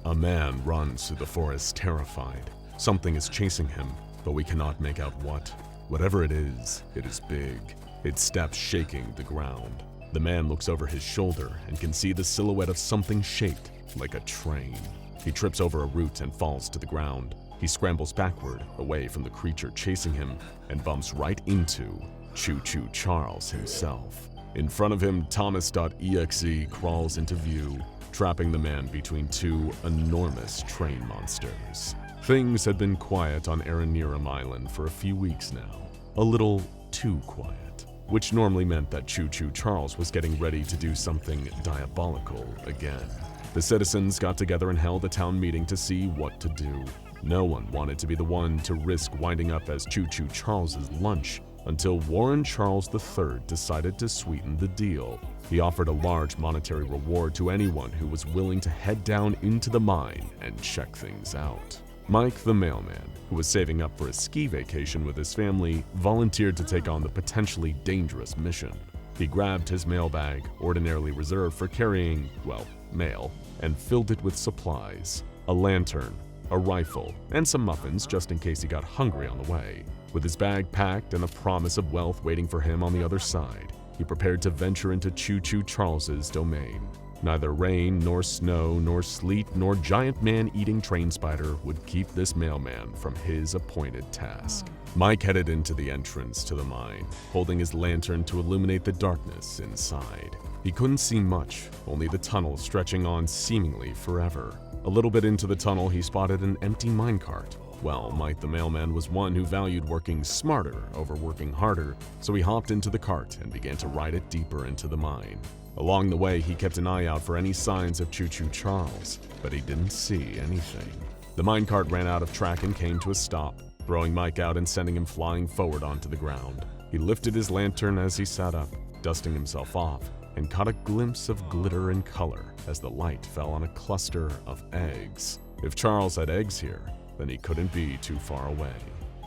A man runs through the forest terrified. Something is chasing him, but we cannot make out what. Whatever it is big. Its steps shaking the ground. The man looks over his shoulder and can see the silhouette of something shaped like a train. He trips over a root and falls to the ground. He scrambles backward, away from the creature chasing him, and bumps right into Choo Choo Charles himself. In front of him, Thomas.exe crawls into view, trapping the man between two enormous train monsters. Things had been quiet on Araniram Island for a few weeks now. A little too quiet, which normally meant that Choo Choo Charles was getting ready to do something diabolical again. The citizens got together and held a town meeting to see what to do. No one wanted to be the one to risk winding up as Choo Choo Charles's lunch until Warren Charles III decided to sweeten the deal. He offered a large monetary reward to anyone who was willing to head down into the mine and check things out. Mike the mailman, who was saving up for a ski vacation with his family, volunteered to take on the potentially dangerous mission. He grabbed his mailbag, ordinarily reserved for carrying, well, mail, and filled it with supplies: a lantern, a rifle, and some muffins just in case he got hungry on the way. With his bag packed and the promise of wealth waiting for him on the other side, he prepared to venture into Choo Choo Charles's domain. Neither rain, nor snow, nor sleet, nor giant man-eating train spider would keep this mailman from his appointed task. Mike headed into the entrance to the mine, holding his lantern to illuminate the darkness inside. He couldn't see much, only the tunnel stretching on seemingly forever. A little bit into the tunnel, he spotted an empty minecart. Well, Mike the mailman was one who valued working smarter over working harder, so he hopped into the cart and began to ride it deeper into the mine. Along the way, he kept an eye out for any signs of Choo Choo Charles, but he didn't see anything. The minecart ran out of track and came to a stop, throwing Mike out and sending him flying forward onto the ground. He lifted his lantern as he sat up, dusting himself off, and caught a glimpse of glitter and color as the light fell on a cluster of eggs. If Charles had eggs here, then he couldn't be too far away.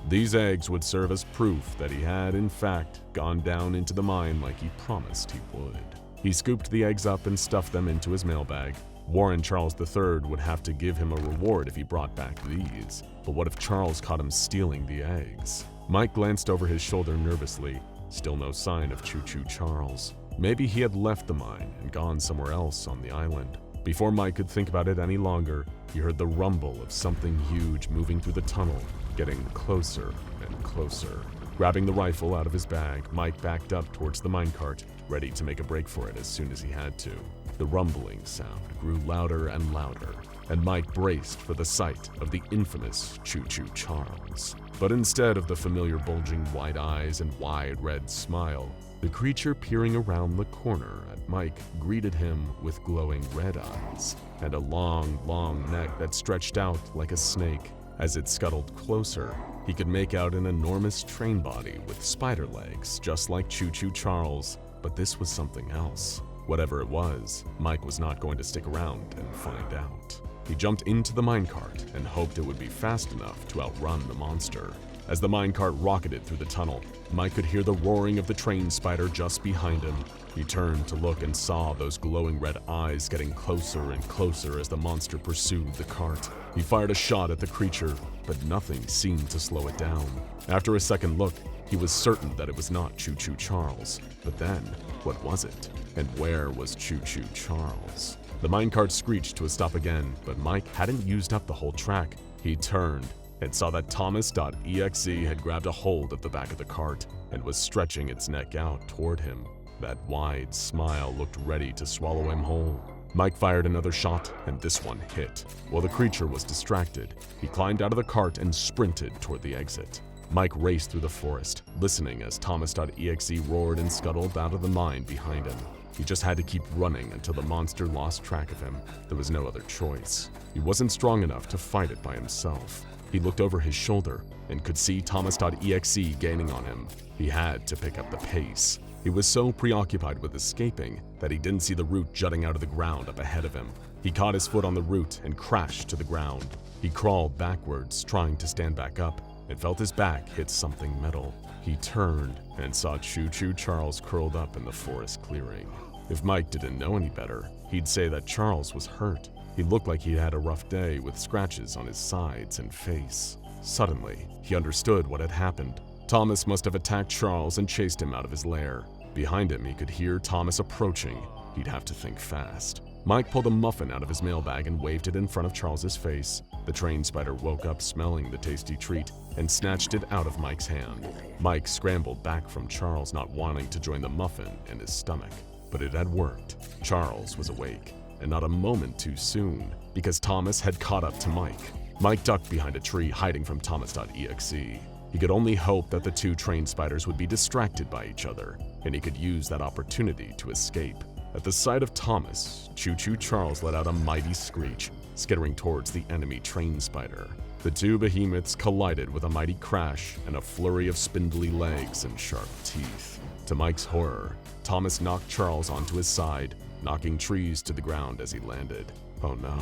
These eggs would serve as proof that he had, in fact, gone down into the mine like he promised he would. He scooped the eggs up and stuffed them into his mailbag. Warren Charles III would have to give him a reward if he brought back these. But what if Charles caught him stealing the eggs? Mike glanced over his shoulder nervously. Still no sign of Choo Choo Charles. Maybe he had left the mine and gone somewhere else on the island. Before Mike could think about it any longer, he heard the rumble of something huge moving through the tunnel, getting closer and closer. Grabbing the rifle out of his bag, Mike backed up towards the minecart, ready to make a break for it as soon as he had to. The rumbling sound grew louder and louder, and Mike braced for the sight of the infamous Choo Choo Charles. But instead of the familiar bulging white eyes and wide red smile, the creature peering around the corner at Mike greeted him with glowing red eyes and a long, long neck that stretched out like a snake. As it scuttled closer, he could make out an enormous train body with spider legs, just like Choo Choo Charles, but this was something else. Whatever it was, Mike was not going to stick around and find out. He jumped into the minecart and hoped it would be fast enough to outrun the monster. As the minecart rocketed through the tunnel, Mike could hear the roaring of the train spider just behind him. He turned to look and saw those glowing red eyes getting closer and closer as the monster pursued the cart. He fired a shot at the creature, but nothing seemed to slow it down. After a second look, he was certain that it was not Choo Choo Charles. But then, what was it? And where was Choo Choo Charles? The minecart screeched to a stop again, but Mike hadn't used up the whole track. He turned and saw that Thomas.exe had grabbed a hold of the back of the cart and was stretching its neck out toward him. That wide smile looked ready to swallow him whole. Mike fired another shot, and this one hit. While the creature was distracted, he climbed out of the cart and sprinted toward the exit. Mike raced through the forest, listening as Thomas.exe roared and scuttled out of the mine behind him. He just had to keep running until the monster lost track of him. There was no other choice. He wasn't strong enough to fight it by himself. He looked over his shoulder and could see Thomas.exe gaining on him. He had to pick up the pace. He was so preoccupied with escaping that he didn't see the root jutting out of the ground up ahead of him. He caught his foot on the root and crashed to the ground. He crawled backwards, trying to stand back up, and felt his back hit something metal. He turned and saw Choo Choo Charles curled up in the forest clearing. If Mike didn't know any better, he'd say that Charles was hurt. He looked like he had a rough day with scratches on his sides and face. Suddenly, he understood what had happened. Thomas must have attacked Charles and chased him out of his lair. Behind him, he could hear Thomas approaching. He'd have to think fast. Mike pulled a muffin out of his mailbag and waved it in front of Charles's face. The train spider woke up smelling the tasty treat and snatched it out of Mike's hand. Mike scrambled back from Charles, not wanting to join the muffin in his stomach. But it had worked. Charles was awake, and not a moment too soon, because Thomas had caught up to Mike. Mike ducked behind a tree, hiding from Thomas.exe. He could only hope that the two train spiders would be distracted by each other, and he could use that opportunity to escape. At the sight of Thomas, Choo Choo Charles let out a mighty screech, skittering towards the enemy train spider. The two behemoths collided with a mighty crash and a flurry of spindly legs and sharp teeth. To Mike's horror, Thomas knocked Charles onto his side, knocking trees to the ground as he landed. Oh no.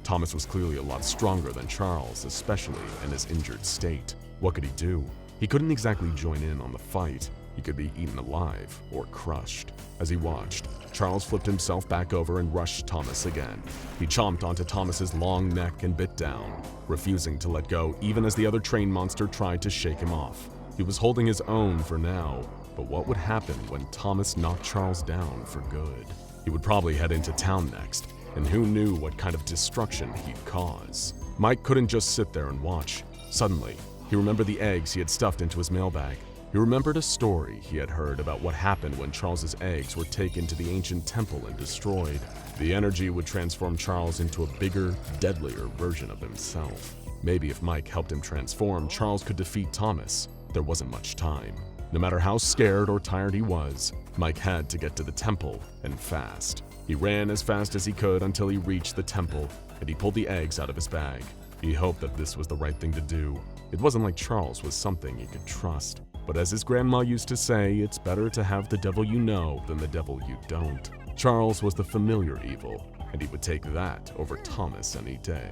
Thomas was clearly a lot stronger than Charles, especially in his injured state. What could he do? He couldn't exactly join in on the fight. He could be eaten alive or crushed. As he watched, Charles flipped himself back over and rushed Thomas again. He chomped onto Thomas's long neck and bit down, refusing to let go even as the other train monster tried to shake him off. He was holding his own for now, but what would happen when Thomas knocked Charles down for good? He would probably head into town next, and who knew what kind of destruction he'd cause. Mike couldn't just sit there and watch. Suddenly, he remembered the eggs he had stuffed into his mailbag. He remembered a story he had heard about what happened when Charles's eggs were taken to the ancient temple and destroyed. The energy would transform Charles into a bigger, deadlier version of himself. Maybe if Mike helped him transform, Charles could defeat Thomas. There wasn't much time. No matter how scared or tired he was, Mike had to get to the temple, and fast. He ran as fast as he could until he reached the temple, and he pulled the eggs out of his bag. He hoped that this was the right thing to do. It wasn't like Charles was something he could trust. But as his grandma used to say, it's better to have the devil you know than the devil you don't. Charles was the familiar evil, and he would take that over Thomas any day.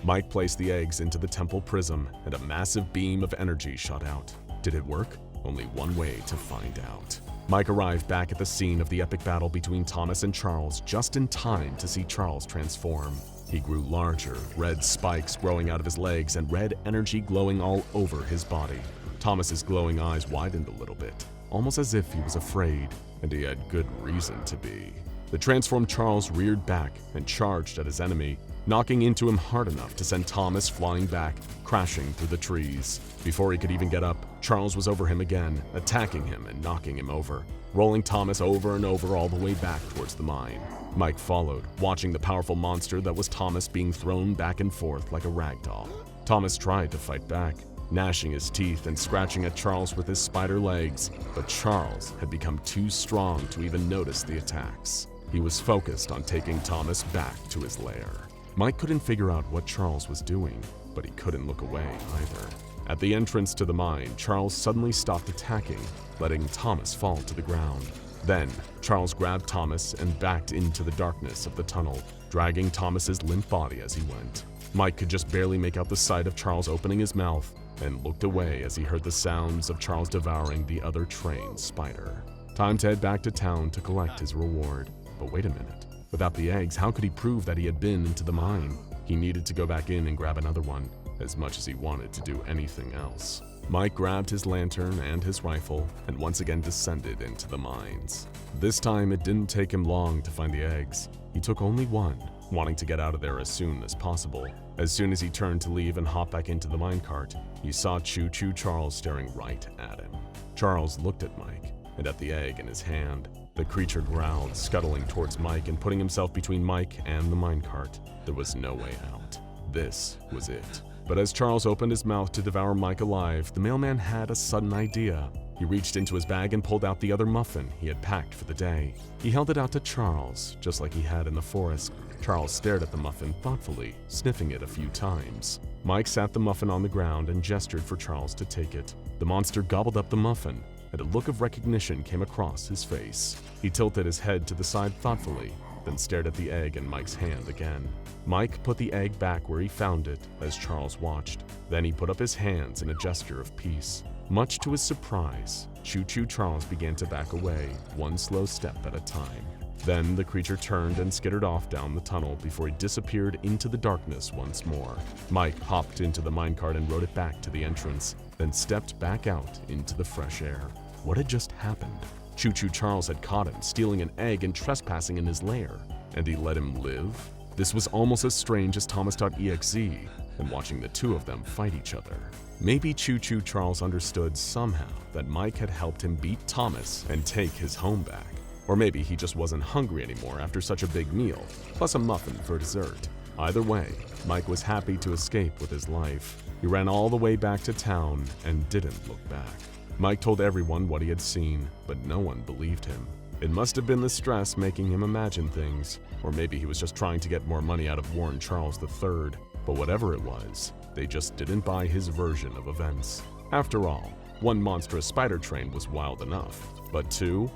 Mike placed the eggs into the temple prism, and a massive beam of energy shot out. Did it work? Only one way to find out. Mike arrived back at the scene of the epic battle between Thomas and Charles just in time to see Charles transform. He grew larger, red spikes growing out of his legs and red energy glowing all over his body. Thomas's glowing eyes widened a little bit, almost as if he was afraid, and he had good reason to be. The transformed Charles reared back and charged at his enemy, knocking into him hard enough to send Thomas flying back, crashing through the trees. Before he could even get up, Charles was over him again, attacking him and knocking him over, rolling Thomas over and over all the way back towards the mine. Mike followed, watching the powerful monster that was Thomas being thrown back and forth like a rag doll. Thomas tried to fight back, gnashing his teeth and scratching at Charles with his spider legs, but Charles had become too strong to even notice the attacks. He was focused on taking Thomas back to his lair. Mike couldn't figure out what Charles was doing, but he couldn't look away either. At the entrance to the mine, Charles suddenly stopped attacking, letting Thomas fall to the ground. Then, Charles grabbed Thomas and backed into the darkness of the tunnel, dragging Thomas's limp body as he went. Mike could just barely make out the sight of Charles opening his mouth, and looked away as he heard the sounds of Charles devouring the other train spider. Time to head back to town to collect his reward. But wait a minute. Without the eggs, how could he prove that he had been into the mine? He needed to go back in and grab another one, as much as he wanted to do anything else. Mike grabbed his lantern and his rifle and once again descended into the mines. This time, it didn't take him long to find the eggs. He took only one, wanting to get out of there as soon as possible. As soon as he turned to leave and hop back into the minecart, he saw Choo Choo Charles staring right at him. Charles looked at Mike and at the egg in his hand. The creature growled, scuttling towards Mike and putting himself between Mike and the minecart. There was no way out. This was it. But as Charles opened his mouth to devour Mike alive, the mailman had a sudden idea. He reached into his bag and pulled out the other muffin he had packed for the day. He held it out to Charles, just like he had in the forest. Charles stared at the muffin thoughtfully, sniffing it a few times. Mike sat the muffin on the ground and gestured for Charles to take it. The monster gobbled up the muffin, and a look of recognition came across his face. He tilted his head to the side thoughtfully, then stared at the egg in Mike's hand again. Mike put the egg back where he found it as Charles watched. Then he put up his hands in a gesture of peace. Much to his surprise, Choo Choo Charles began to back away, one slow step at a time. Then the creature turned and skittered off down the tunnel before he disappeared into the darkness once more. Mike hopped into the minecart and rode it back to the entrance, then stepped back out into the fresh air. What had just happened? Choo Choo Charles had caught him stealing an egg and trespassing in his lair, and he let him live? This was almost as strange as Thomas.exe and watching the two of them fight each other. Maybe Choo Choo Charles understood somehow that Mike had helped him beat Thomas and take his home back. Or maybe he just wasn't hungry anymore after such a big meal, plus a muffin for dessert. Either way, Mike was happy to escape with his life. He ran all the way back to town and didn't look back. Mike told everyone what he had seen, but no one believed him. It must have been the stress making him imagine things, or maybe he was just trying to get more money out of Warren Charles III. But whatever it was, they just didn't buy his version of events. After all, one monstrous spider train was wild enough, but two?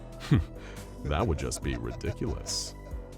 That would just be ridiculous.